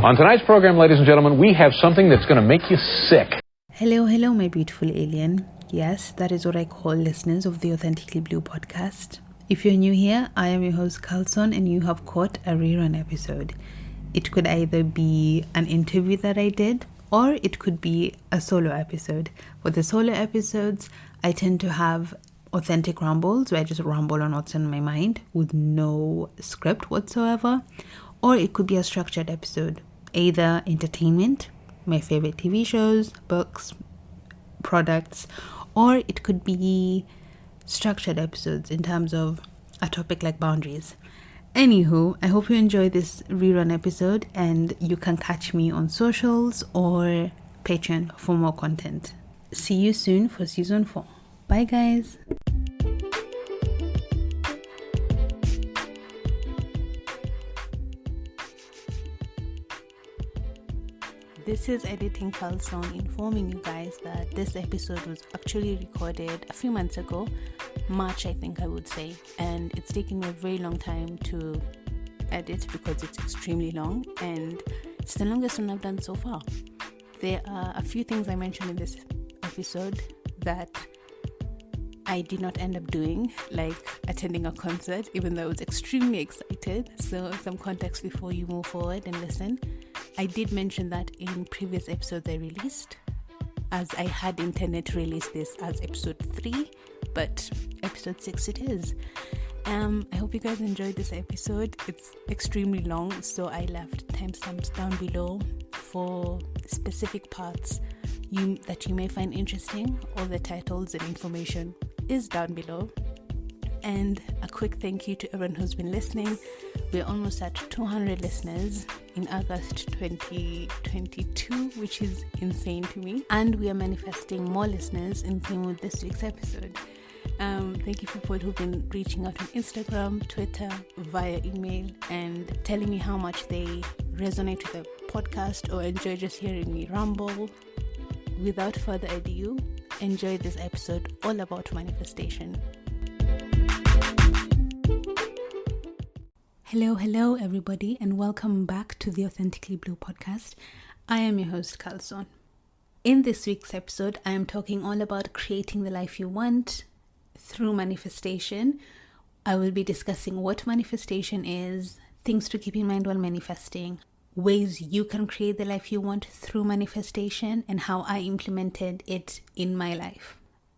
On tonight's program, ladies and gentlemen, we have something that's going to make you sick. Hello, my beautiful alien. Yes, that is what I call listeners of the Authentically Blue podcast. If you're new here, I am your host, Kalson, and you have caught a rerun episode. It could either be an interview that I did, or it could be a solo episode. For the solo episodes, I tend to have authentic rambles where I just ramble on what's in my mind with no script whatsoever. Or it could be a structured episode, either entertainment, my favorite TV shows, books, products, or it could be structured episodes in terms of a topic like boundaries. Anywho, I hope you enjoy this rerun episode and you can catch me on socials or Patreon for more content. See you soon for season 4. Bye guys. This is Editing Kalson informing you guys that this episode was actually recorded a few months ago, March I think I would say, and it's taken me a very long time to edit because it's extremely long and it's the longest one I've done so far. There are a few things I mentioned in this episode that I did not end up doing, like attending a concert, even though I was extremely excited. So some context before you move forward and listen. I did mention that in previous episodes I released, as I had intended to release this as episode 3, but episode 6 it is. I hope you guys enjoyed this episode. It's extremely long, so I left timestamps down below for specific parts that you may find interesting. All the titles and information is down below. And a quick thank you to everyone who's been listening. We're almost at 200 listeners in August 2022, which is insane to me. And we are manifesting more listeners in theme with this week's episode. Thank you for people who've been reaching out on Instagram, Twitter, via email, and telling me how much they resonate with the podcast or enjoy just hearing me ramble. Without further ado, enjoy this episode all about manifestation. Hello everybody, and welcome back to the Authentically Blue podcast. I am your host, Kalson. In this week's episode, I am talking all about creating the life you want through manifestation. I will be discussing what manifestation is, things to keep in mind while manifesting, ways you can create the life you want through manifestation, and how I implemented it in my life.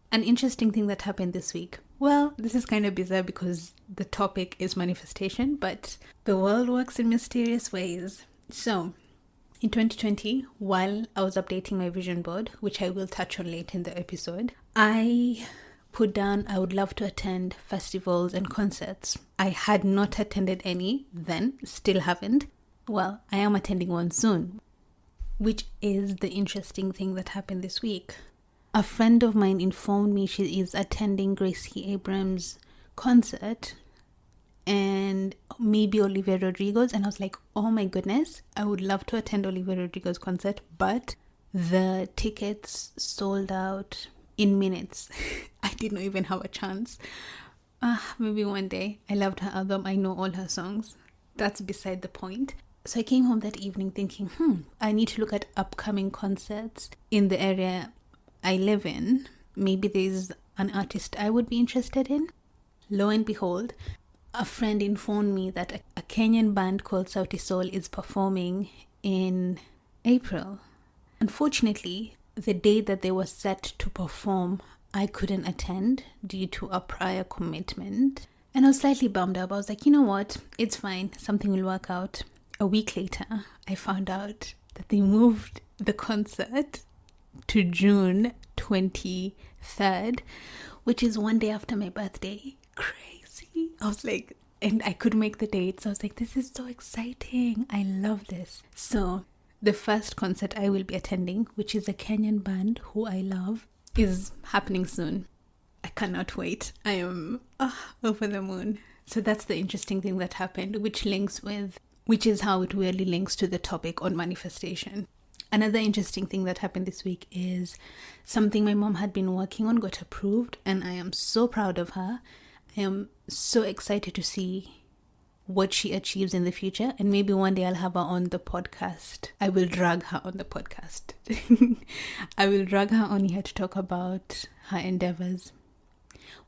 An interesting thing that happened this week. Well, this is kind of bizarre because the topic is manifestation, but the world works in mysterious ways. So, in 2020, while I was updating my vision board, which I will touch on later in the episode, I put down I would love to attend festivals and concerts. I had not attended any then, still haven't. Well, I am attending one soon, which is the interesting thing that happened this week. A friend of mine informed me she is attending Gracie Abrams' concert and maybe Olivia Rodrigo's, and I was like, oh my goodness, I would love to attend Olivia Rodrigo's concert, but the tickets sold out in minutes. I did not even have a chance. Maybe one day. I loved her album. I know all her songs. That's beside the point. So I came home that evening thinking, I need to look at upcoming concerts in the area I live in. Maybe there's an artist I would be interested in. Lo and behold, a friend informed me that a Kenyan band called Sauti Sol is performing in April. Unfortunately, the day that they were set to perform, I couldn't attend due to a prior commitment. And I was slightly bummed up. I was like, you know what? It's fine. Something will work out. A week later, I found out that they moved the concert to June 23rd, which is one day after my birthday. Crazy. I was like, and I could make the dates. I was like, this is so exciting. I love this. So the first concert I will be attending, which is a Kenyan band who I love, is happening soon. I cannot wait. I am over the moon. So that's the interesting thing that happened, which is how it really links to the topic on manifestation. Another interesting thing that happened this week is something my mom had been working on got approved, and I am so proud of her. I am so excited to see what she achieves in the future, and maybe one day I'll have her on the podcast. I will drag her on the podcast. I will drag her on here to talk about her endeavors.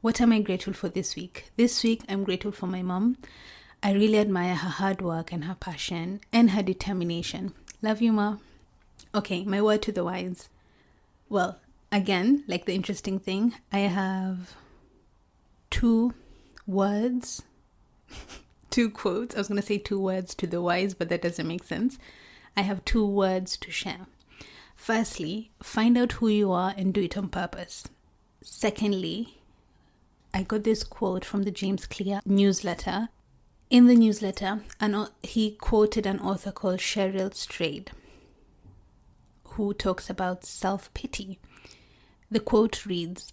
What am I grateful for this week? This week, I'm grateful for my mom. I really admire her hard work and her passion and her determination. Love you, Ma. Okay, my word to the wise. Well, again, like the interesting thing, I have 2 words, 2 quotes. I was going to say 2 words to the wise, but that doesn't make sense. I have 2 words to share. Firstly, find out who you are and do it on purpose. Secondly, I got this quote from the James Clear newsletter. In the newsletter, he quoted an author called Cheryl Strayed, who talks about self-pity. The quote reads,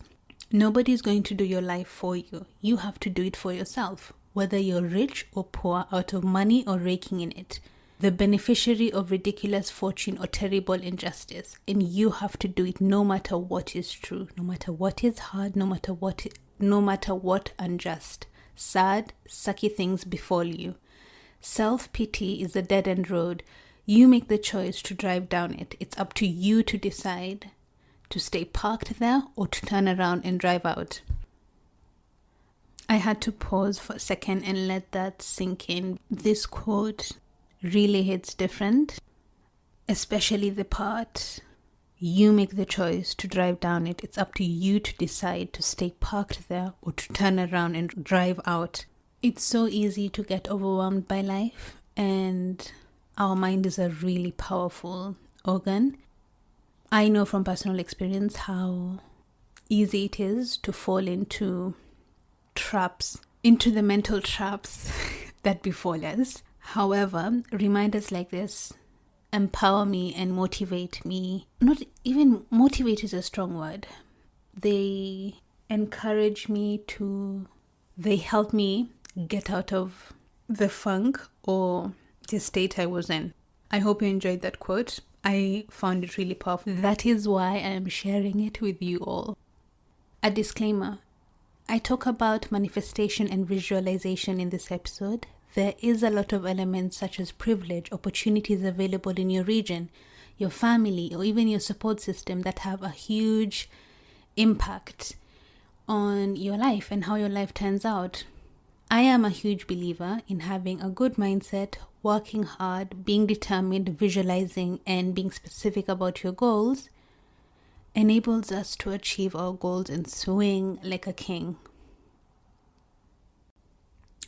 "Nobody's going to do your life for you. You have to do it for yourself, whether you're rich or poor, out of money or raking in it, the beneficiary of ridiculous fortune or terrible injustice. And you have to do it no matter what is true, no matter what is hard, no matter what unjust, sad, sucky things befall you. Self-pity is a dead-end road. You make the choice to drive down it. It's up to you to decide to stay parked there or to turn around and drive out." I had to pause for a second and let that sink in. This quote really hits different, especially the part, you make the choice to drive down it. It's up to you to decide to stay parked there or to turn around and drive out. It's so easy to get overwhelmed by life, and our mind is a really powerful organ. I know from personal experience how easy it is to fall into the mental traps that befall us. However, reminders like this empower me and motivate me. Not even motivate is a strong word. They encourage me they help me get out of the funk or the state I was in. I hope you enjoyed that quote. I found it really powerful. That is why I am sharing it with you all. A disclaimer. I talk about manifestation and visualization in this episode. There is a lot of elements such as privilege, opportunities available in your region, your family, or even your support system that have a huge impact on your life and how your life turns out. I am a huge believer in having a good mindset, working hard, being determined, visualizing, and being specific about your goals enables us to achieve our goals and swing like a king.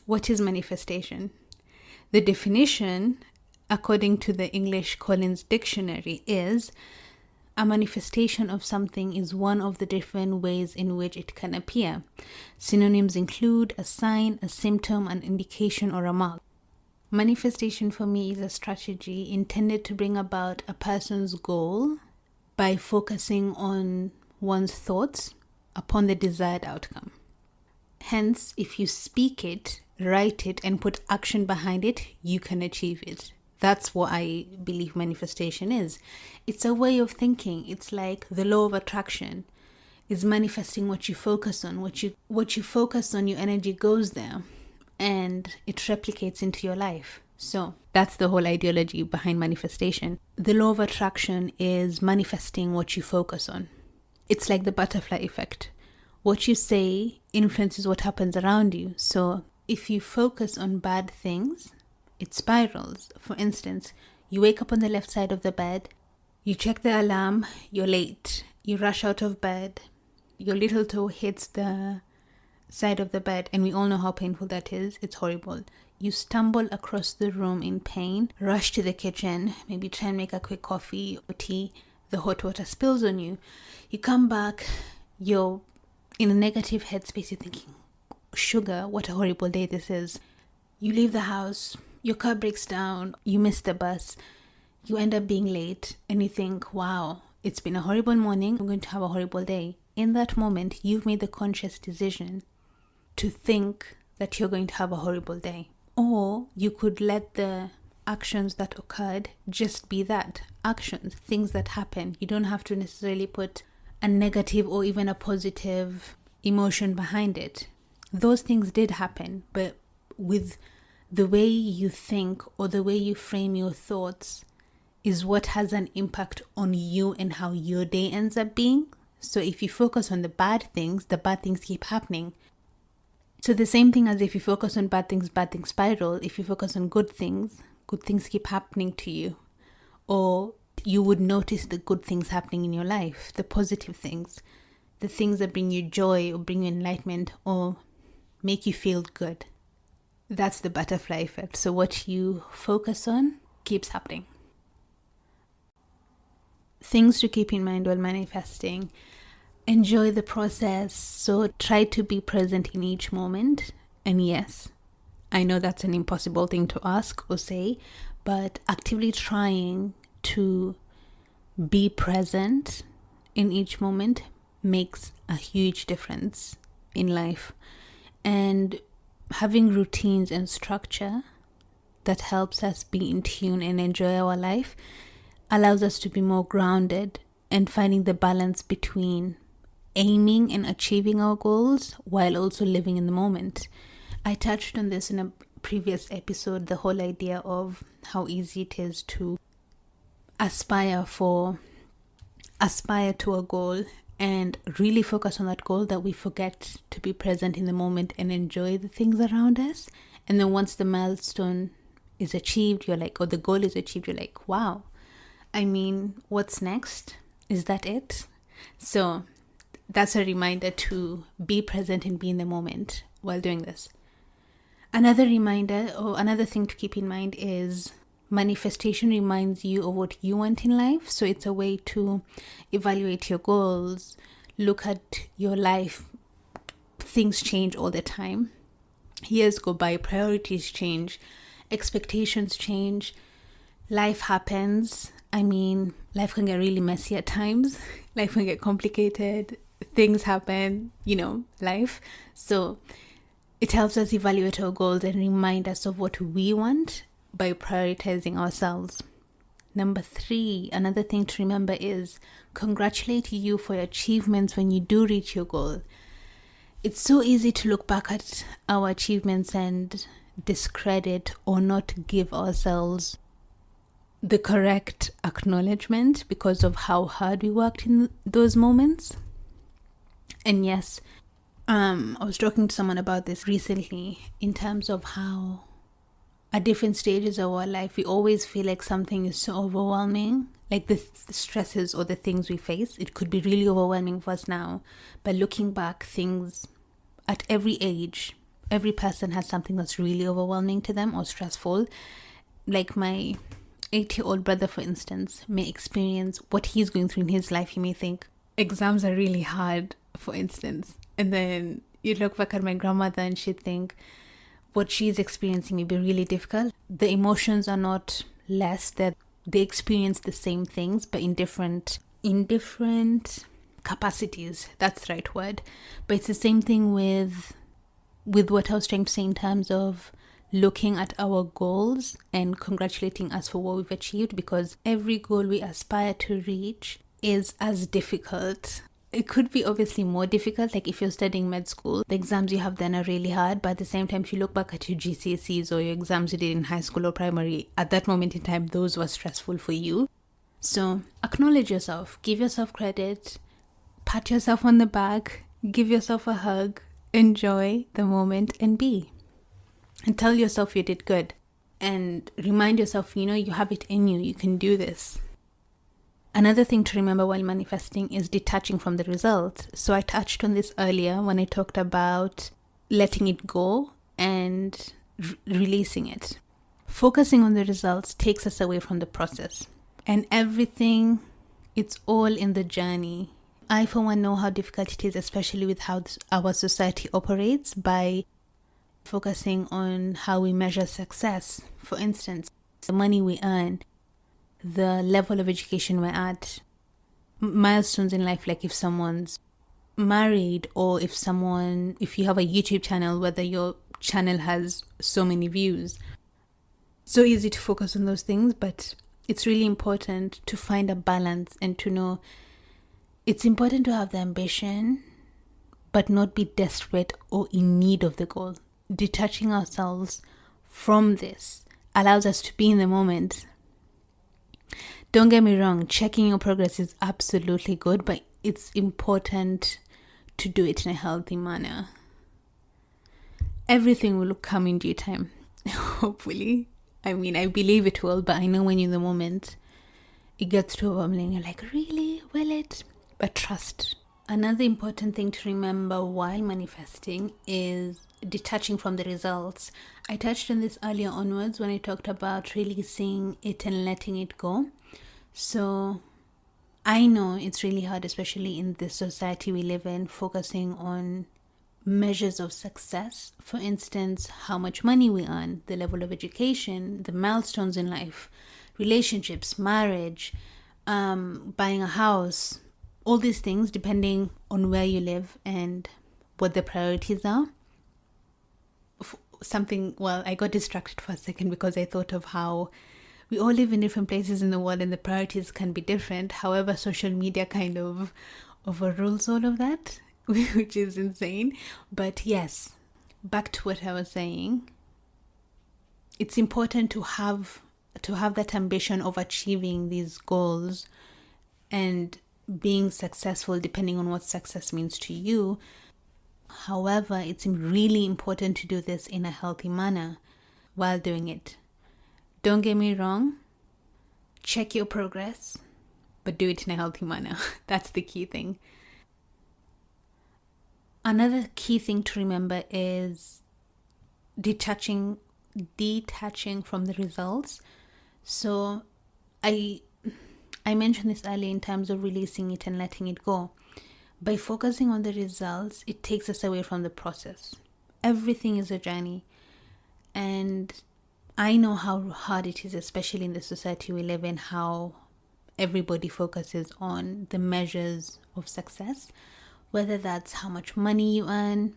What is manifestation? The definition, according to the English Collins Dictionary, is a manifestation of something is one of the different ways in which it can appear. Synonyms include a sign, a symptom, an indication, or a mark. Manifestation for me is a strategy intended to bring about a person's goal by focusing on one's thoughts upon the desired outcome. Hence, if you speak it, write it, and put action behind it, you can achieve it. That's what I believe manifestation is. It's a way of thinking. It's like the law of attraction is manifesting what you focus on. What you focus on, your energy goes there and it replicates into your life. So that's the whole ideology behind manifestation. The law of attraction is manifesting what you focus on. It's like the butterfly effect. What you say influences what happens around you. So if you focus on bad things, it spirals. For instance, you wake up on the left side of the bed, you check the alarm, you're late, you rush out of bed, your little toe hits the side of the bed, and we all know how painful that is. It's horrible. You stumble across the room in pain, rush to the kitchen, maybe try and make a quick coffee or tea, the hot water spills on you. You come back, you're in a negative headspace, you're thinking, sugar, what a horrible day this is. You leave the house, your car breaks down, you miss the bus, you end up being late, and you think, wow, it's been a horrible morning, I'm going to have a horrible day. In that moment, you've made the conscious decision to think that you're going to have a horrible day. Or you could let the actions that occurred just be that, actions, things that happen. You don't have to necessarily put a negative or even a positive emotion behind it. Those things did happen, but with the way you think or the way you frame your thoughts is what has an impact on you and how your day ends up being. So if you focus on the bad things keep happening. So the same thing as if you focus on bad things spiral. If you focus on good things keep happening to you. Or you would notice the good things happening in your life, the positive things, the things that bring you joy or bring you enlightenment or make you feel good. That's the butterfly effect. So what you focus on keeps happening. Things to keep in mind while manifesting. Enjoy the process. So try to be present in each moment. And yes, I know that's an impossible thing to ask or say, but actively trying to be present in each moment makes a huge difference in life. And having routines and structure that helps us be in tune and enjoy our life allows us to be more grounded and finding the balance between aiming and achieving our goals while also living in the moment. I touched on this in a previous episode, the whole idea of how easy it is to aspire to a goal and really focus on that goal, that we forget to be present in the moment and enjoy the things around us. And then once the milestone is achieved, you're like, or the goal is achieved, you're like, wow, I mean, what's next? Is that it? So that's a reminder to be present and be in the moment while doing this. Another reminder or another thing to keep in mind is manifestation reminds you of what you want in life. So it's a way to evaluate your goals, look at your life. Things change all the time. Years go by, priorities change, expectations change, life happens. I mean, life can get really messy at times. Life can get complicated. Things happen, life. So it helps us evaluate our goals and remind us of what we want by prioritizing ourselves. Number 3, another thing to remember is congratulate you for your achievements when you do reach your goal. It's so easy to look back at our achievements and discredit or not give ourselves the correct acknowledgement because of how hard we worked in those moments. And yes, I was talking to someone about this recently in terms of how at different stages of our life, we always feel like something is so overwhelming, like the stresses or the things we face. It could be really overwhelming for us now. But looking back, things at every age, every person has something that's really overwhelming to them or stressful. Like my 8-year-old brother, for instance, may experience what he's going through in his life. He may think exams are really hard, for instance. And then you look back at my grandmother and she'd think what she's experiencing may be really difficult. The emotions are not less, that they experience the same things, but in different capacities. That's the right word. But it's the same thing with what I was trying to say in terms of looking at our goals and congratulating us for what we've achieved, because every goal we aspire to reach is as difficult. It could be obviously more difficult, like if you're studying med school, the exams you have then are really hard, but at the same time, if you look back at your GCSEs or your exams you did in high school or primary, at that moment in time, those were stressful for you. So acknowledge yourself, give yourself credit, pat yourself on the back, give yourself a hug, enjoy the moment and be. And tell yourself you did good. And remind yourself, you have it in you, you can do this. Another thing to remember while manifesting is detaching from the result. So I touched on this earlier when I talked about letting it go and releasing it. Focusing on the results takes us away from the process. And everything, it's all in the journey. I, for one, know how difficult it is, especially with how our society operates, by focusing on how we measure success. For instance, the money we earn, the level of education we're at, milestones in life, like if someone's married or if you have a YouTube channel, whether your channel has so many views. So easy to focus on those things, but it's really important to find a balance and to know it's important to have the ambition, but not be desperate or in need of the goal. Detaching ourselves from this allows us to be in the moment. Don't get me wrong, checking your progress is absolutely good, but it's important to do it in a healthy manner. Everything will come in due time, hopefully. I mean, I believe it will, but I know when you're in the moment, it gets too overwhelming. You're like, really? Will it? But trust. Another important thing to remember while manifesting is detaching from the results. I touched on this earlier onwards when I talked about releasing it and letting it go. So I know it's really hard, especially in the society we live in, focusing on measures of success. For instance, how much money we earn, the level of education, the milestones in life, relationships, marriage, buying a house, all these things depending on where you live and what the priorities are. I got distracted for a second because I thought of how we all live in different places in the world and the priorities can be different. However, social media kind of overrules all of that, which is insane. But yes, back to what I was saying. It's important to have that ambition of achieving these goals and being successful depending on what success means to you. However, it's really important to do this in a healthy manner while doing it. Don't get me wrong, check your progress, but do it in a healthy manner. That's the key thing. Another key thing to remember is detaching from the results. So I mentioned this earlier in terms of releasing it and letting it go. By focusing on the results, it takes us away from the process. Everything is a journey. And I know how hard it is, especially in the society we live in, how everybody focuses on the measures of success, whether that's how much money you earn,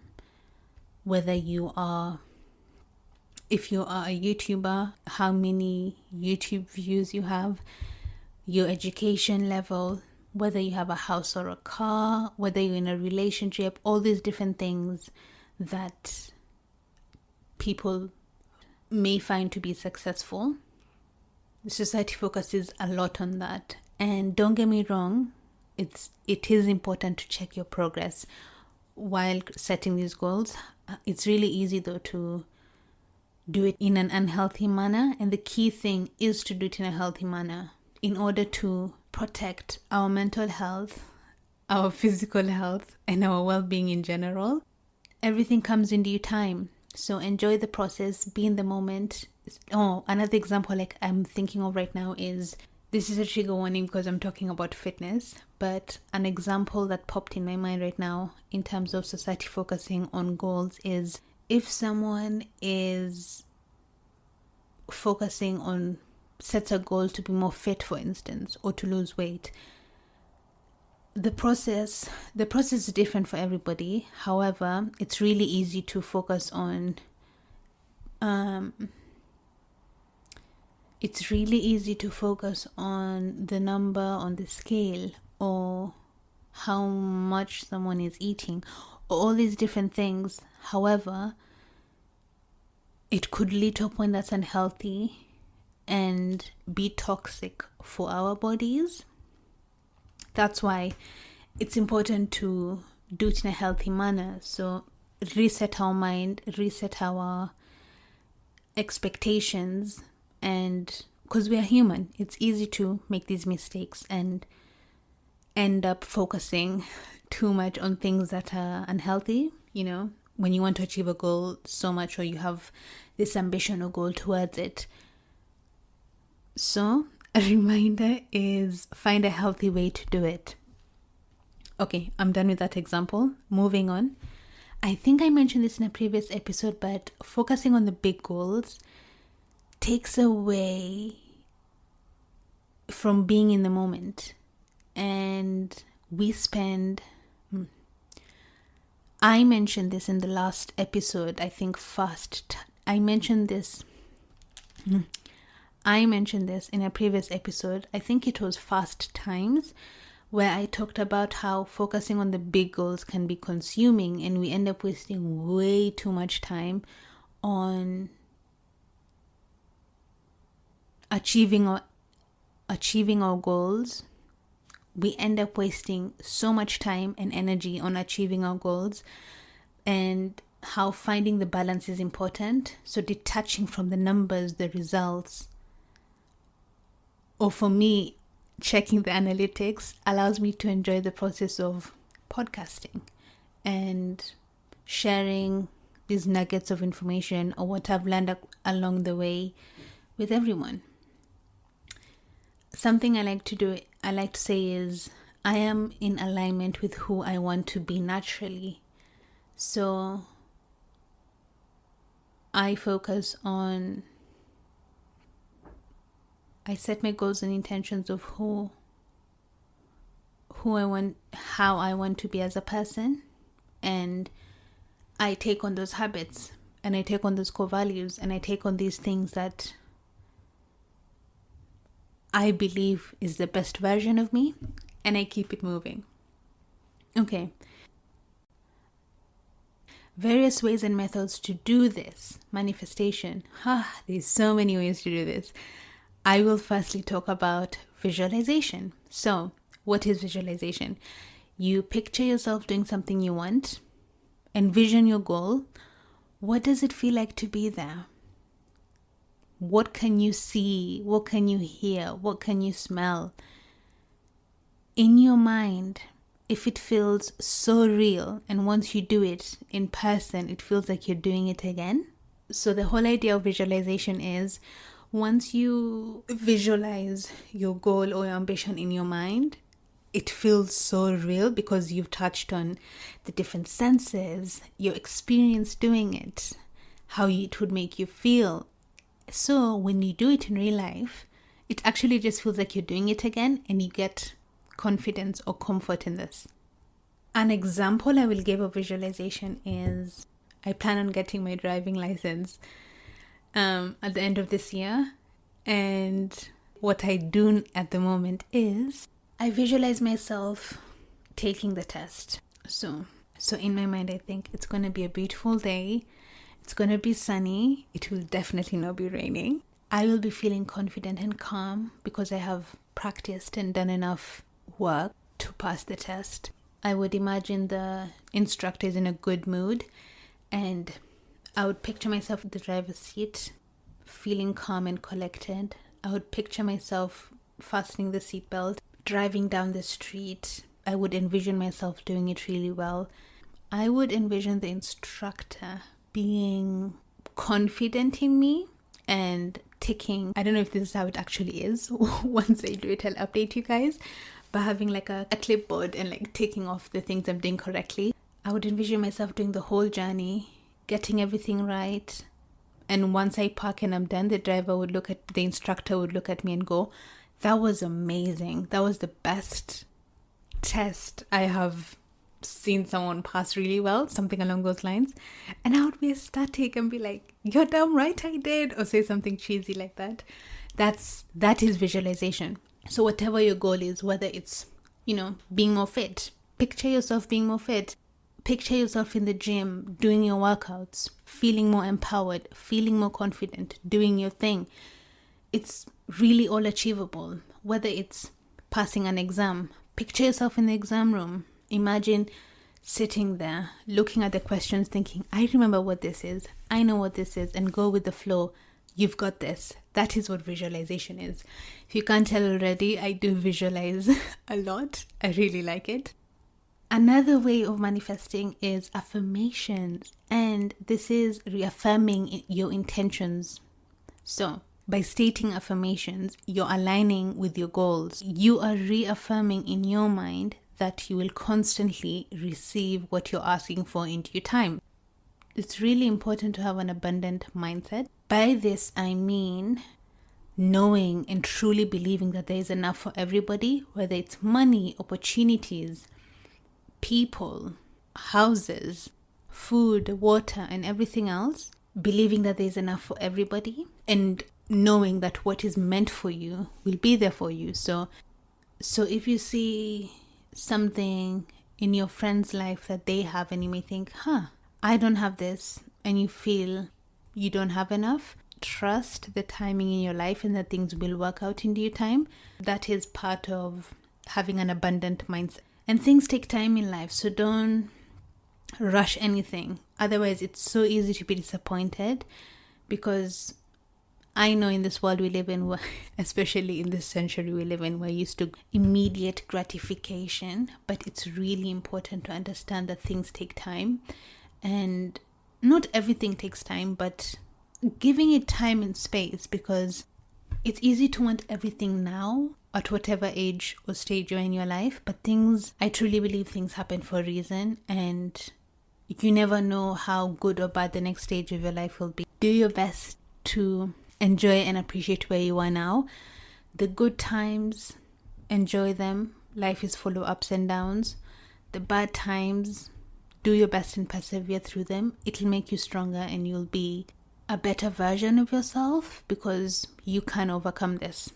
whether if you are a YouTuber, how many YouTube views you have, your education level, whether you have a house or a car, whether you're in a relationship, all these different things that people may find to be successful. The society focuses a lot on that. And don't get me wrong, it is important to check your progress while setting these goals. It's really easy though to do it in an unhealthy manner, and the key thing is to do it in a healthy manner in order to protect our mental health, our physical health, and our well-being in general. Everything comes in due time. So enjoy the process, be in the moment. Another example like I'm thinking of right now is, this is a trigger warning because I'm talking about fitness, but an example that popped in my mind right now in terms of society focusing on goals is, if someone is sets a goal to be more fit, for instance, or to lose weight, the process is different for everybody. However, it's really easy to focus on the number on the scale, or how much someone is eating, or all these different things. However, it could lead to a point that's unhealthy and be toxic for our bodies. That's why it's important to do it in a healthy manner. So reset our mind, reset our expectations, and because we are human, it's easy to make these mistakes and end up focusing too much on things that are unhealthy, when you want to achieve a goal so much, or you have this ambition or goal towards it. So a reminder is, find a healthy way to do it. Okay, I'm done with that example. Moving on. I think I mentioned this in a previous episode, but focusing on the big goals takes away from being in the moment. And we spend... I mentioned this in the last episode, I think I mentioned this in a previous episode. I think it was Fast Times, where I talked about how focusing on the big goals can be consuming, and we end up wasting way too much time on achieving our goals, we end up wasting so much time and energy on achieving our goals, and how finding the balance is important. So detaching from the numbers, the results, or for me, checking the analytics allows me to enjoy the process of podcasting and sharing these nuggets of information or what I've learned along the way with everyone. Something I like to say is I am in alignment with who I want to be naturally. So I set my goals and intentions of who I want, how I want to be as a person, and I take on those habits, and I take on those core values, and I take on these things that I believe is the best version of me, and I keep it moving. Okay. Various ways and methods to do this manifestation. There's so many ways to do this. I will firstly talk about visualization. So, what is visualization? You picture yourself doing something you want, envision your goal. What does it feel like to be there? What can you see? What can you hear? What can you smell? In your mind, if it feels so real, and once you do it in person, it feels like you're doing it again. So the whole idea of visualization is once you visualize your goal or your ambition in your mind, it feels so real because you've touched on the different senses, your experience doing it, how it would make you feel. So when you do it in real life, it actually just feels like you're doing it again, and you get confidence or comfort in this. An example I will give of visualization is I plan on getting my driving license at the end of this year, and what I do at the moment is I visualize myself taking the test. So in my mind, I think it's going to be a beautiful day. It's going to be sunny. It will definitely not be raining. I will be feeling confident and calm because I have practiced and done enough work to pass the test. I would imagine the instructor is in a good mood, and I would picture myself in the driver's seat, feeling calm and collected. I would picture myself fastening the seatbelt, driving down the street. I would envision myself doing it really well. I would envision the instructor being confident in me and ticking. I don't know if this is how it actually is. Once I do it, I'll update you guys. But having like a clipboard and like ticking off the things I'm doing correctly. I would envision myself doing the whole journey, getting everything right. And once I park and I'm done, the instructor would look at me and go, "That was amazing. That was the best test I have seen someone pass really well," something along those lines. And I would be ecstatic and be like, "You're damn right I did," or say something cheesy like that. That is visualization. So whatever your goal is, whether it's, being more fit, picture yourself being more fit. Picture yourself in the gym, doing your workouts, feeling more empowered, feeling more confident, doing your thing. It's really all achievable. Whether it's passing an exam, picture yourself in the exam room. Imagine sitting there, looking at the questions, thinking, "I remember what this is. I know what this is," and go with the flow. You've got this. That is what visualization is. If you can't tell already, I do visualize a lot. I really like it. Another way of manifesting is affirmations, and this is reaffirming your intentions. So, by stating affirmations, you're aligning with your goals. You are reaffirming in your mind that you will constantly receive what you're asking for into your time. It's really important to have an abundant mindset. By this, I mean knowing and truly believing that there is enough for everybody, whether it's money, opportunities, people, houses, food, water, and everything else. Believing that there's enough for everybody, and knowing that what is meant for you will be there for you. So if you see something in your friend's life that they have and you may think, I don't have this, and you feel you don't have enough, trust the timing in your life and that things will work out in due time. That is part of having an abundant mindset. And things take time in life, so don't rush anything. Otherwise, it's so easy to be disappointed, because I know in this world we live in, especially in this century we live in, we're used to immediate gratification, but it's really important to understand that things take time, and not everything takes time, but giving it time and space, because it's easy to want everything now at whatever age or stage you're in your life, but I truly believe things happen for a reason, and you never know how good or bad the next stage of your life will be. Do your best to enjoy and appreciate where you are now. The good times, enjoy them. Life is full of ups and downs. The bad times, do your best and persevere through them. It'll make you stronger and you'll be a better version of yourself, because you can overcome this.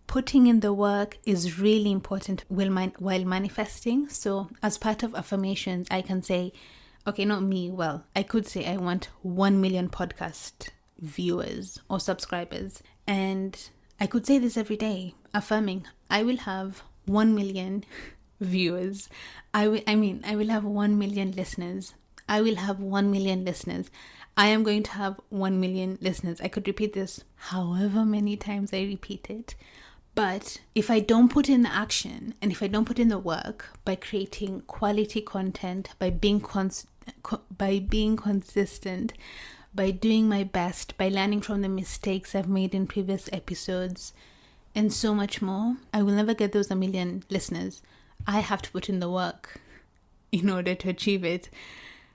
Putting in the work is really important while manifesting. So as part of affirmations, I can say, okay, not me, well, I could say I want 1 million podcast viewers or subscribers, and I could say this every day, affirming I will have 1 million viewers. I will have 1 million listeners. I will have 1 million listeners. I am going to have 1 million listeners. I could repeat this however many times I repeat it. But if I don't put in the action, and if I don't put in the work by creating quality content, by being consistent, by doing my best, by learning from the mistakes I've made in previous episodes, and so much more, I will never get those 1 million listeners. I have to put in the work in order to achieve it.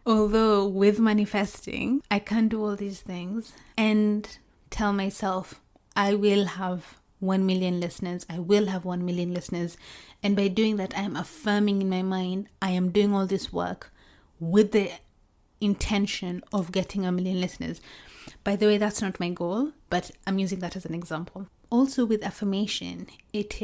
Although with manifesting, I can do all these things and tell myself, I will have 1 million listeners. I will have 1 million listeners. And by doing that, I am affirming in my mind, I am doing all this work with the intention of getting 1 million listeners. By the way, that's not my goal, but I'm using that as an example. Also with affirmation, it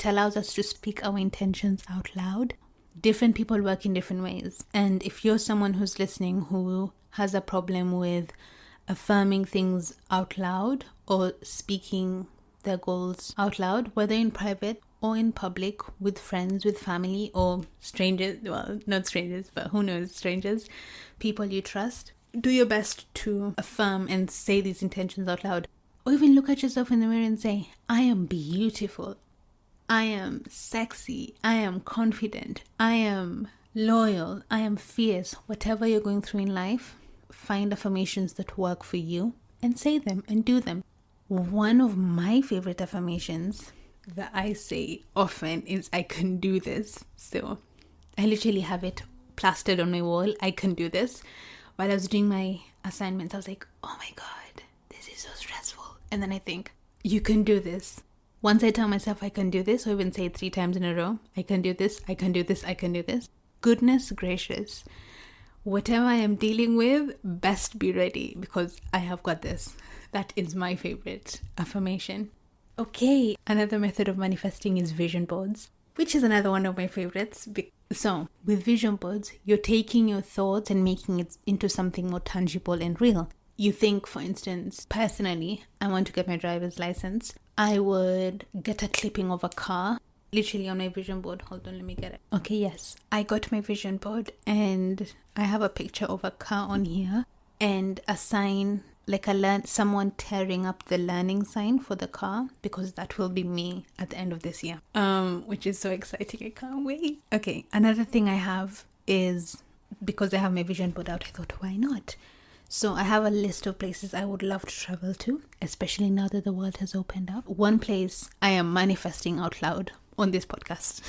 allows us to speak our intentions out loud. Different people work in different ways. And if you're someone who's listening who has a problem with affirming things out loud or speaking their goals out loud, whether in private or in public, with friends, with family, or strangers, well, not strangers, but who knows, strangers, people you trust, do your best to affirm and say these intentions out loud. Or even look at yourself in the mirror and say, I am beautiful. I am sexy. I am confident. I am loyal. I am fierce. Whatever you're going through in life, find affirmations that work for you and say them and do them. One of my favorite affirmations that I say often is, I can do this. So I literally have it plastered on my wall. I can do this. While I was doing my assignments, I was like, oh my God, this is so stressful. And then I think, you can do this. Once I tell myself I can do this, or even say it 3 times in a row, I can do this, I can do this, I can do this. Goodness gracious. Whatever I am dealing with, best be ready, because I have got this. That is my favorite affirmation. Okay, another method of manifesting is vision boards, which is another one of my favorites. So, with vision boards, you're taking your thoughts and making it into something more tangible and real. You think, for instance, personally, I want to get my driver's license. I would get a clipping of a car, literally on my vision board. Hold on, let me get it. Okay, yes. I got my vision board and I have a picture of a car on here and a sign, like someone tearing up the learning sign for the car, because that will be me at the end of this year. Which is so exciting. I can't wait. Okay, another thing I have is, because I have my vision board out, I thought, why not? So I have a list of places I would love to travel to, especially now that the world has opened up. One place I am manifesting out loud on this podcast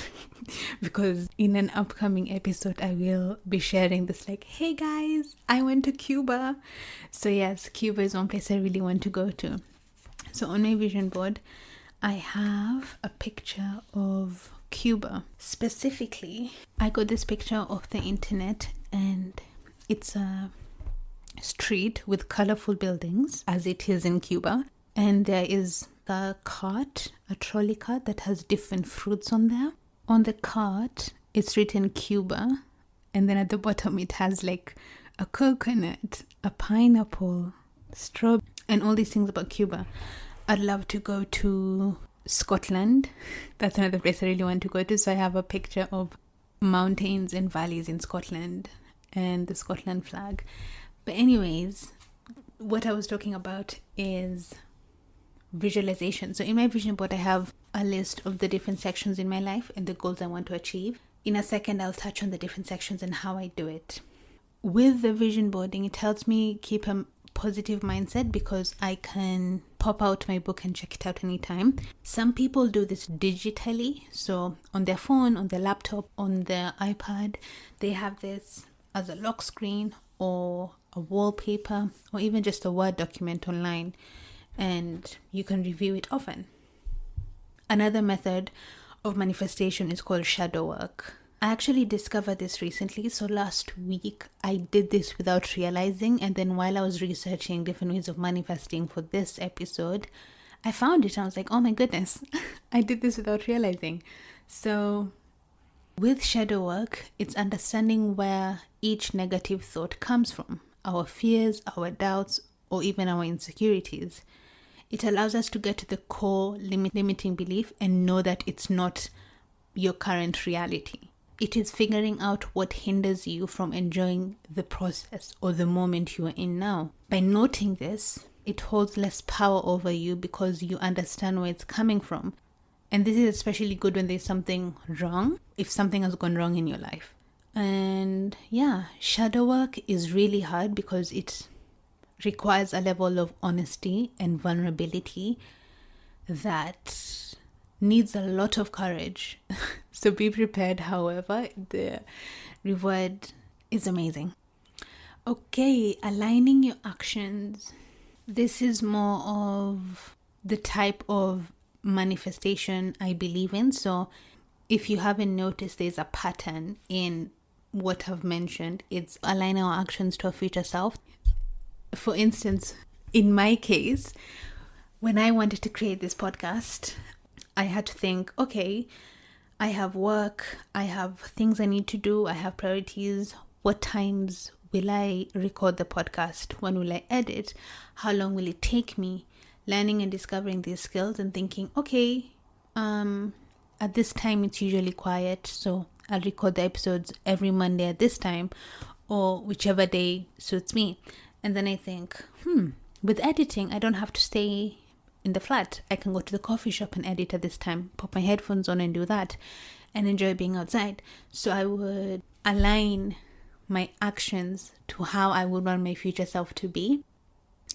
because in an upcoming episode I will be sharing this, like, hey guys, I went to Cuba. So yes, Cuba is one place I really want to go to. So on my vision board I have a picture of Cuba. Specifically, I got this picture off the internet and it's a street with colorful buildings, as it is in Cuba, and there is a trolley cart that has different fruits on there. On the cart it's written Cuba, and then at the bottom it has like a coconut, a pineapple, strawberry, and all these things about Cuba. I'd love to go to Scotland. That's another place I really want to go to. So I have a picture of mountains and valleys in Scotland and the Scotland flag. But anyways, what I was talking about is visualization. So in my vision board, I have a list of the different sections in my life and the goals I want to achieve. In a second, I'll touch on the different sections and how I do it. With the vision boarding, it helps me keep a positive mindset because I can pop out my book and check it out anytime. Some people do this digitally, so on their phone, on their laptop, on their iPad, they have this as a lock screen or a wallpaper or even just a Word document online, and you can review it often. Another method of manifestation is called shadow work. I actually discovered this recently. So last week I did this without realizing, and then while I was researching different ways of manifesting for this episode, I found it. I was like, oh my goodness, I did this without realizing. So with shadow work, it's understanding where each negative thought comes from, our fears, our doubts, or even our insecurities. It allows us to get to the core limiting belief and know that it's not your current reality. It is figuring out what hinders you from enjoying the process or the moment you are in now. By noting this, it holds less power over you because you understand where it's coming from. And this is especially good when there's something wrong, if something has gone wrong in your life. And yeah, shadow work is really hard because it requires a level of honesty and vulnerability that needs a lot of courage. So be prepared. However, the reward is amazing. Okay, aligning your actions. This is more of the type of manifestation I believe in. So if you haven't noticed, there's a pattern in what I've mentioned. It's aligning our actions to our future self. For instance, in my case, when I wanted to create this podcast, I had to think, okay, I have work, I have things I need to do, I have priorities. What times will I record the podcast? When will I edit? How long will it take me? Learning and discovering these skills and thinking, okay, at this time it's usually quiet, so I'll record the episodes every Monday at this time or whichever day suits me. And then I think, with editing, I don't have to stay in the flat. I can go to the coffee shop and edit at this time, pop my headphones on and do that and enjoy being outside. So I would align my actions to how I would want my future self to be.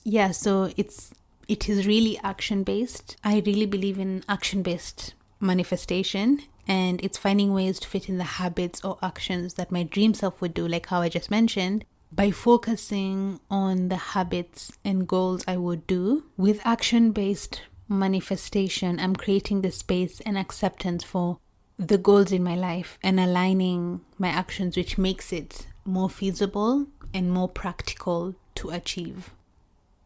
Yeah, so it is really action-based. I really believe in action-based manifestation, and it's finding ways to fit in the habits or actions that my dream self would do, like how I just mentioned. By focusing on the habits and goals I would do, with action-based manifestation, I'm creating the space and acceptance for the goals in my life and aligning my actions, which makes it more feasible and more practical to achieve.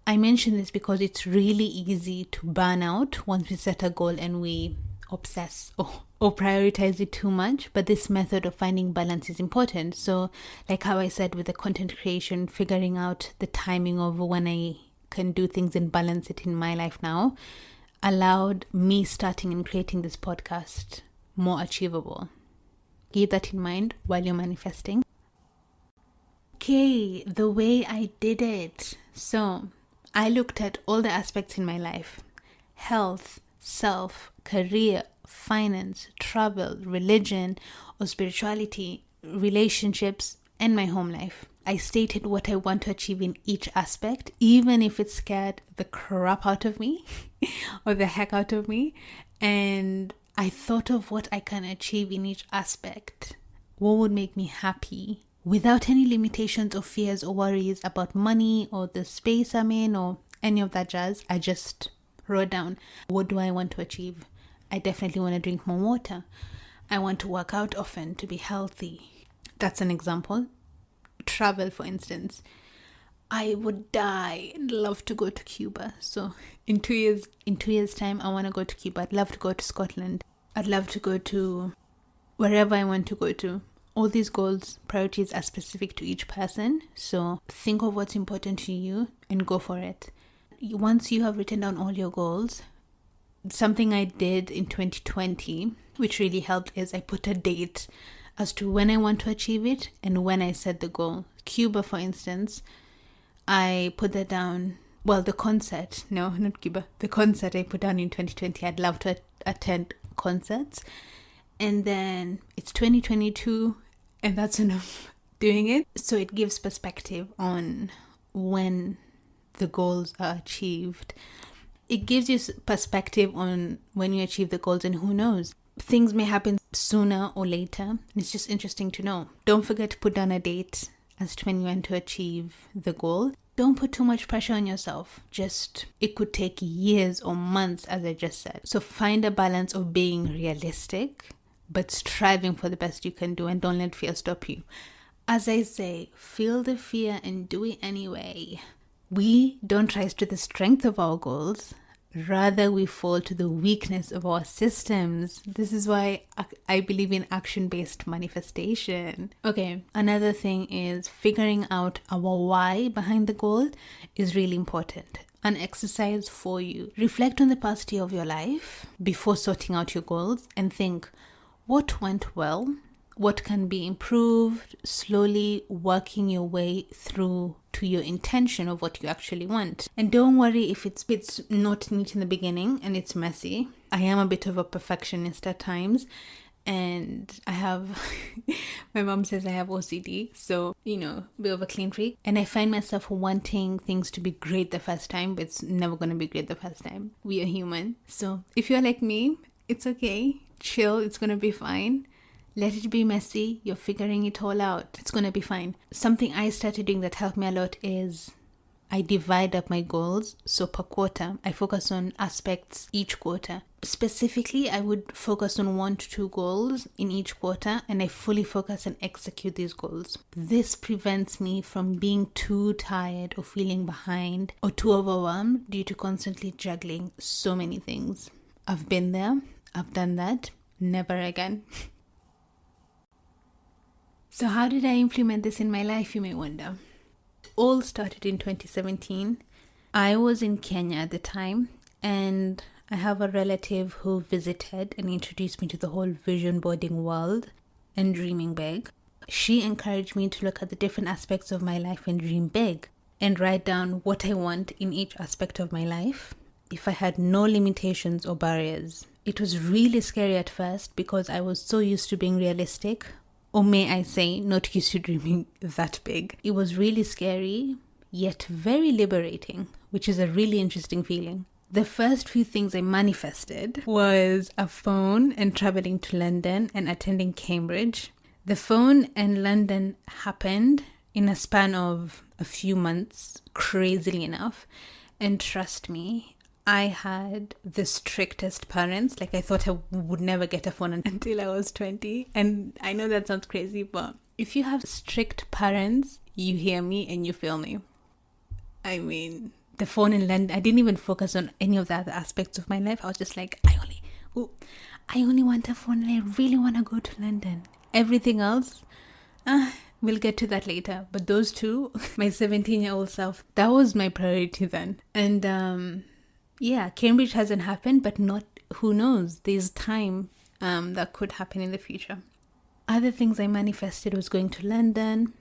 I mention this because it's really easy to burn out once we set a goal and we obsess or prioritize it too much, but this method of finding balance is important. So like how I said with the content creation, figuring out the timing of when I can do things and balance it in my life now allowed me starting and creating this podcast more achievable. Keep that in mind while you're manifesting. Okay, the way I did it. So I looked at all the aspects in my life: health, self, career, finance, travel, religion or spirituality, relationships, and my home life. I stated what I want to achieve in each aspect, even if it scared the crap out of me or the heck out of me. And I thought of what I can achieve in each aspect. What would make me happy without any limitations or fears or worries about money or the space I'm in or any of that jazz. I just wrote down, what do I want to achieve? I definitely want to drink more water. I want to work out often to be healthy. That's an example. Travel, for instance. I would die and love to go to Cuba. So in 2 years time, I want to go to Cuba. I'd love to go to Scotland. I'd love to go to wherever I want to go to. All these goals, priorities are specific to each person. So think of what's important to you and go for it. Once you have written down all your goals, something I did in 2020, which really helped, is I put a date as to when I want to achieve it and when I set the goal. Cuba, for instance, I put that down. Well, the concert, no, not Cuba. The concert I put down in 2020. I'd love to attend concerts. And then it's 2022, and that's enough doing it. So it gives perspective on when the goals are achieved. It gives you perspective on when you achieve the goals, and who knows, things may happen sooner or later. And it's just interesting to know. Don't forget to put down a date as to when you want to achieve the goal. Don't put too much pressure on yourself. It could take years or months, as I just said. So find a balance of being realistic, but striving for the best you can do, and don't let fear stop you. As I say, feel the fear and do it anyway. We don't rise to the strength of our goals. Rather, we fall to the weakness of our systems. This is why I believe in action-based manifestation. Okay, another thing is figuring out our why behind the goal is really important. An exercise for you. Reflect on the past year of your life before sorting out your goals and think, what went well? What can be improved? Slowly working your way through to your intention of what you actually want. And don't worry if it's not neat in the beginning and it's messy. I am a bit of a perfectionist at times, and I have my mom says I have OCD, so a bit of a clean freak, and I find myself wanting things to be great the first time, but it's never going to be great the first time. We are human. So if you're like me, it's okay. Chill, it's going to be fine. Let it be messy. You're figuring it all out. It's going to be fine. Something I started doing that helped me a lot is I divide up my goals. So per quarter, I focus on aspects each quarter. Specifically, I would focus on 1 to 2 goals in each quarter, and I fully focus and execute these goals. This prevents me from being too tired or feeling behind or too overwhelmed due to constantly juggling so many things. I've been there. I've done that. Never again. So how did I implement this in my life, you may wonder? All started in 2017. I was in Kenya at the time, and I have a relative who visited and introduced me to the whole vision boarding world and dreaming big. She encouraged me to look at the different aspects of my life and dream big and write down what I want in each aspect of my life if I had no limitations or barriers. It was really scary at first because I was so used to being realistic, or may I say, not used to dreaming that big. It was really scary, yet very liberating, which is a really interesting feeling. The first few things I manifested was a phone and traveling to London and attending Cambridge. The phone and London happened in a span of a few months, crazily enough. And trust me, I had the strictest parents. I thought I would never get a phone until I was 20. And I know that sounds crazy, but if you have strict parents, you hear me and you feel me. I mean, the phone in London, I didn't even focus on any of the other aspects of my life. I was just like, I only want a phone and I really want to go to London. Everything else, we'll get to that later. But those two, my 17-year-old self, that was my priority then. And Cambridge hasn't happened, but who knows? There's time that could happen in the future. Other things I manifested was going to London,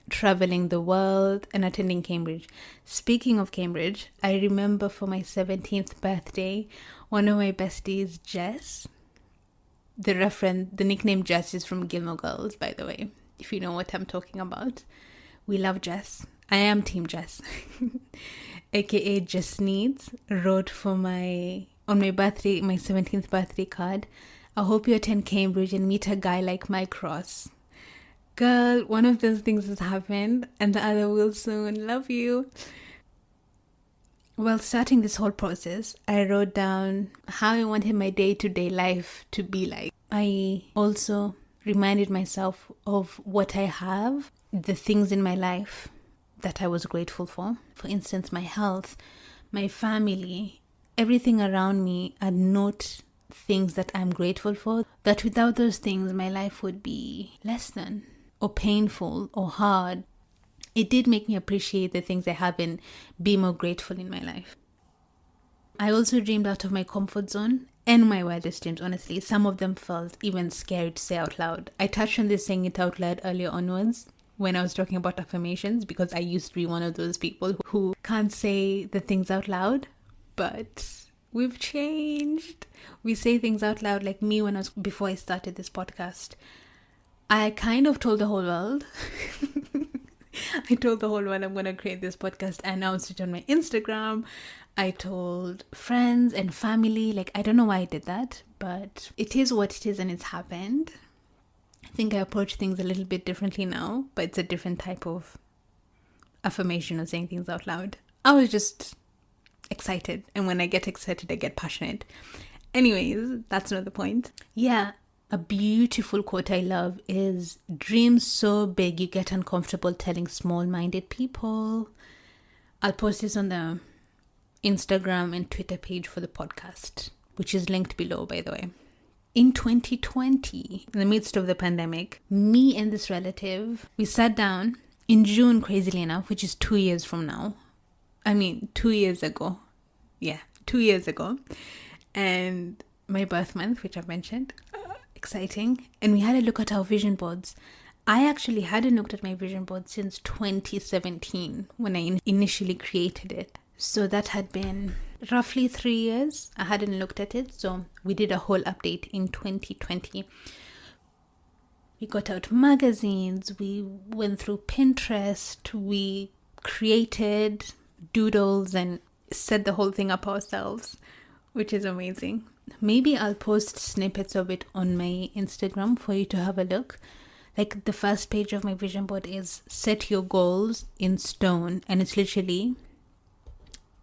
traveling the world, and attending Cambridge. Speaking of Cambridge, I remember for my 17th birthday, one of my besties, Jess, the nickname Jess is from Gilmore Girls, by the way, if you know what I'm talking about. We love Jess. I am Team Jess. aka Just Needs, wrote on my birthday, my 17th birthday card, I hope you attend Cambridge and meet a guy like Mike Ross. Girl, one of those things has happened and the other will soon. Love you. While starting this whole process, I wrote down how I wanted my day-to-day life to be like. I also reminded myself of what I have, the things in my life that I was grateful for. For instance, my health, my family, everything around me are not things that I'm grateful for. That without those things, my life would be less than, or painful, or hard. it did make me appreciate the things I have and be more grateful in my life. I also dreamed out of my comfort zone and my wildest dreams, honestly. Some of them felt even scary to say out loud. I touched on this saying it out loud earlier onwards when I was talking about affirmations, because I used to be one of those people who can't say the things out loud, but we've changed. We say things out loud, like me before I started this podcast. I kind of told the whole world. I told the whole world I'm going to create this podcast. I announced it on my Instagram. I told friends and family. Like, I don't know why I did that, but it is what it is and it's happened. I think I approach things a little bit differently now, but it's a different type of affirmation of saying things out loud. I was just excited, and when I get excited, I get passionate. Anyways, that's not the point. Yeah, a beautiful quote I love is, dream so big you get uncomfortable telling small-minded people. I'll post this on the Instagram and Twitter page for the podcast, which is linked below, by the way. In 2020, in the midst of the pandemic, me and this relative, we sat down in June, crazily enough, which is 2 years from now. 2 years ago. Yeah, 2 years ago. And my birth month, which I've mentioned. Exciting. And we had a look at our vision boards. I actually hadn't looked at my vision board since 2017 when I initially created it. So that had been roughly 3 years. I hadn't looked at it. So we did a whole update in 2020. We got out magazines. We went through Pinterest. We created doodles and set the whole thing up ourselves, which is amazing. Maybe I'll post snippets of it on my Instagram for you to have a look. Like, the first page of my vision board is set your goals in stone, and it's literally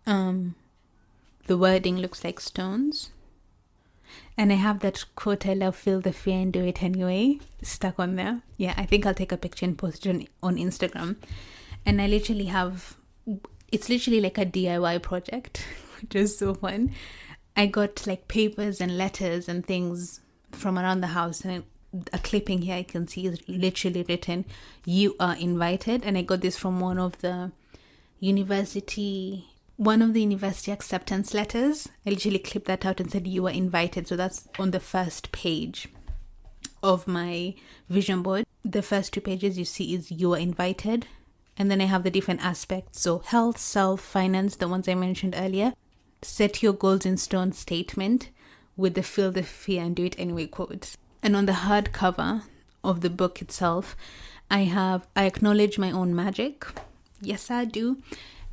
the wording looks like stones. And I have that quote I love, feel the fear and do it anyway, stuck on there. Yeah, I think I'll take a picture and post it on Instagram. And I literally have, it's literally like a DIY project, which is so fun. I got like papers and letters and things from around the house, and a clipping here I can see is literally written, "You are invited." And I got this from one of the university acceptance letters. I literally clipped that out and said, "You are invited." So that's on the first page of my vision board. The first 2 pages you see is "You are invited." And then I have the different aspects. So health, self, finance, the ones I mentioned earlier. Set your goals in stone statement with the feel the fear and do it anyway quotes. And on the hardcover of the book itself, I acknowledge my own magic. Yes, I do.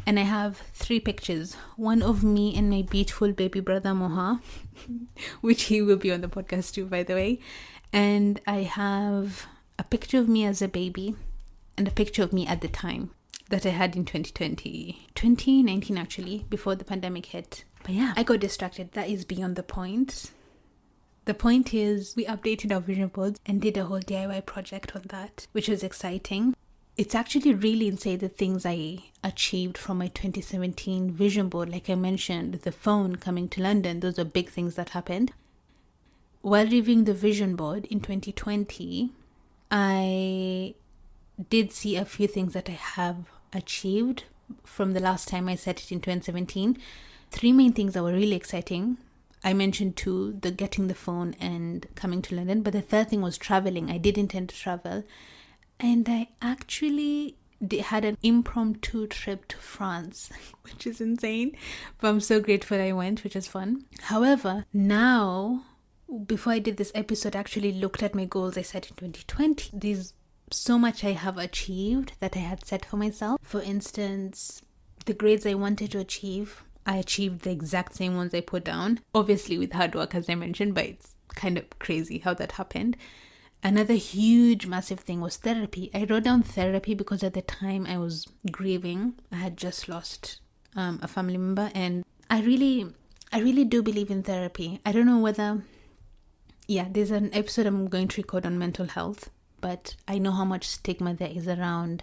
And I have 3 pictures. One of me and my beautiful baby brother Moha, which he will be on the podcast too, by the way. And I have a picture of me as a baby and a picture of me at the time that I had in 2019 actually, before the pandemic hit. But yeah, I got distracted. That is beyond the point. The point is, we updated our vision boards and did a whole DIY project on that, which was exciting. It's actually really insane the things I achieved from my 2017 vision board. Like I mentioned, the phone coming to London, those are big things that happened. While reviewing the vision board in 2020, I did see a few things that I have achieved from the last time I set it in 2017. 3 main things that were really exciting. I mentioned 2, the getting the phone and coming to London, but the third thing was traveling. I did intend to travel, and I actually had an impromptu trip to France, which is insane, but I'm so grateful I went, which is fun. However, now, before I did this episode, I actually looked at my goals I set in 2020. There's so much I have achieved that I had set for myself. For instance, the grades I wanted to achieve, I achieved the exact same ones I put down. Obviously with hard work, as I mentioned, but it's kind of crazy how that happened. Another huge, massive thing was therapy. I wrote down therapy because at the time I was grieving. I had just lost a family member, and I really do believe in therapy. I don't know whether... Yeah, there's an episode I'm going to record on mental health, but I know how much stigma there is around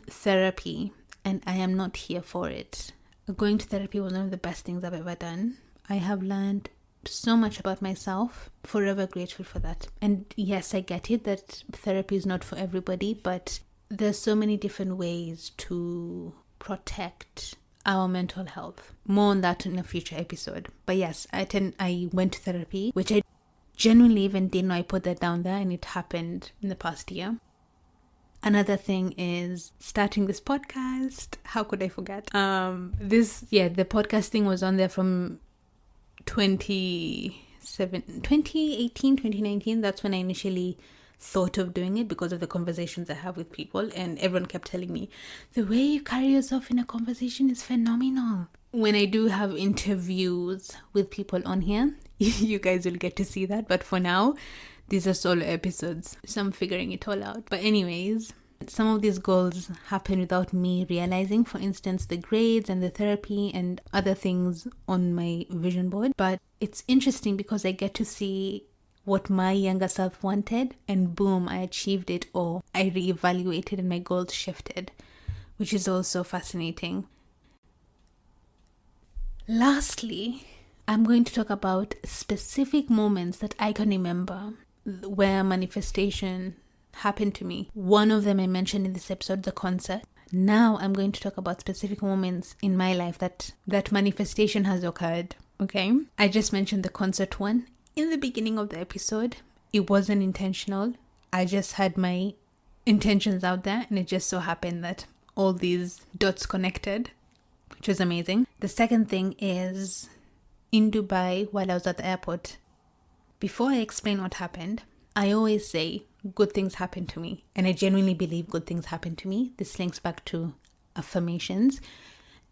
therapy, and I am not here for it. Going to therapy was one of the best things I've ever done. I have learned so much about myself. Forever grateful for that. And yes, I get it that therapy is not for everybody, but there's so many different ways to protect our mental health. More on that in a future episode. But yes, I went to therapy, which I genuinely even didn't know I put that down there, and it happened in the past year. Another thing is starting this podcast. How could I forget? The podcast thing was on there from 2018, 2019. That's when I initially thought of doing it, because of the conversations I have with people, and everyone kept telling me the way you carry yourself in a conversation is phenomenal. When I do have interviews with people on here, you guys will get to see that, but for now these are solo episodes, so I'm figuring it all out. But anyways, some of these goals happen without me realizing. For instance, the grades and the therapy and other things on my vision board. But it's interesting because I get to see what my younger self wanted, and boom, I achieved it, or I reevaluated and my goals shifted, which is also fascinating. Lastly, I'm going to talk about specific moments that I can remember where manifestation happened to me. One of them I mentioned in this episode, the concert. Now I'm going to talk about specific moments in my life that manifestation has occurred. Okay, I just mentioned the concert one in the beginning of the episode. It wasn't intentional. I just had my intentions out there, and it just so happened that all these dots connected, which was amazing. The second thing is in Dubai while I was at the airport. Before I explain what happened, I always say good things happen to me, and I genuinely believe good things happen to me. This links back to affirmations.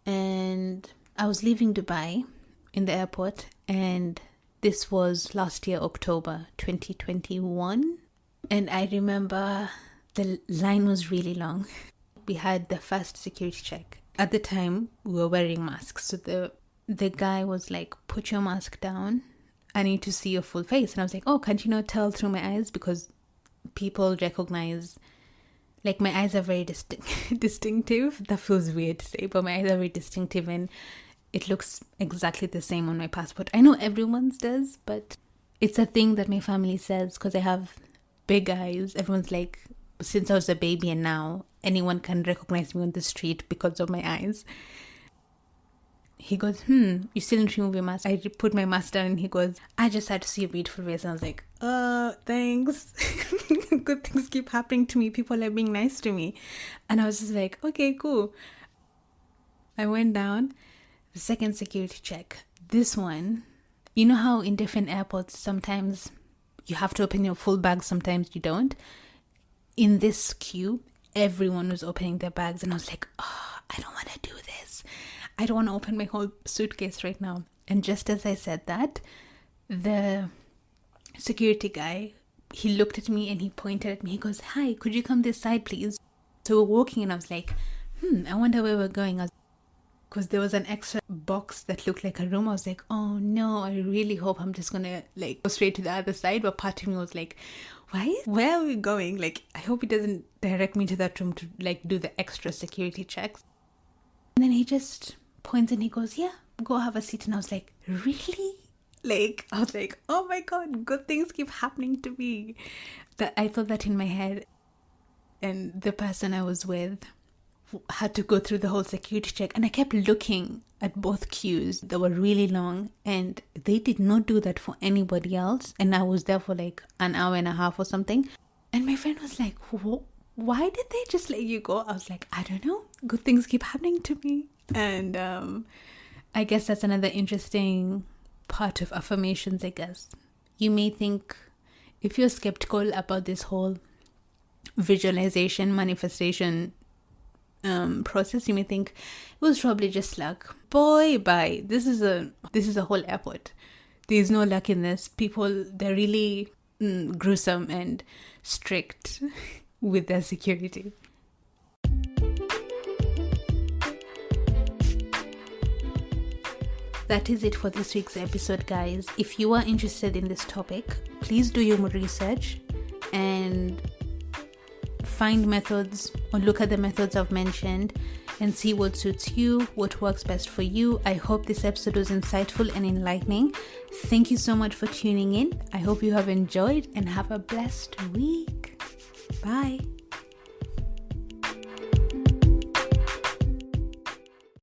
And I was leaving Dubai in the airport, and this was last year, October 2021. And I remember the line was really long. We had the first security check. At the time, we were wearing masks. So the guy was like, put your mask down. I need to see your full face. And I was like, oh, can't you not tell through my eyes? Because people recognize, like, my eyes are very distinctive. That feels weird to say, but my eyes are very distinctive, and it looks exactly the same on my passport. I know everyone's does, but it's a thing that my family says because I have big eyes. Everyone's like, since I was a baby and now anyone can recognize me on the street because of my eyes. He goes, you still didn't remove your mask? I put my mask down, and he goes, I just had to see your beautiful face. And I was like, thanks. Good things keep happening to me. People are being nice to me. And I was just like, okay, cool. I went down. The second security check. This one, you know how in different airports, sometimes you have to open your full bag, sometimes you don't. In this queue, everyone was opening their bags, and I was like, I don't want to do this. I don't want to open my whole suitcase right now. And just as I said that, the security guy, he looked at me and he pointed at me. He goes, hi, could you come this side, please? So we're walking, and I was like, I wonder where we're going. Because there was an extra box that looked like a room. I was like, oh no, I really hope I'm just going to like go straight to the other side. But part of me was like, where are we going? Like, I hope he doesn't direct me to that room to like do the extra security checks. And then he just points and he goes, yeah, go have a seat. And I was like, really? Like, I was like, oh my God, good things keep happening to me. That I thought that in my head. And the person I was with had to go through the whole security check, and I kept looking at both queues that were really long, and they did not do that for anybody else. And I was there for like an hour and a half or something, and my friend was like, why did they just let you go? I was like, I don't know, good things keep happening to me. And I guess that's another interesting part of affirmations. I guess you may think, if you're skeptical about this whole visualization manifestation process, you may think it was probably just luck. Boy, bye. This is a whole airport. There's no luck in this. People, they're really gruesome and strict with their security. That is it for this week's episode, guys. If you are interested in this topic, please do your research and find methods, or look at the methods I've mentioned, and see what suits you, what works best for you. I hope this episode was insightful and enlightening. Thank you so much for tuning in. I hope you have enjoyed, and have a blessed week. Bye.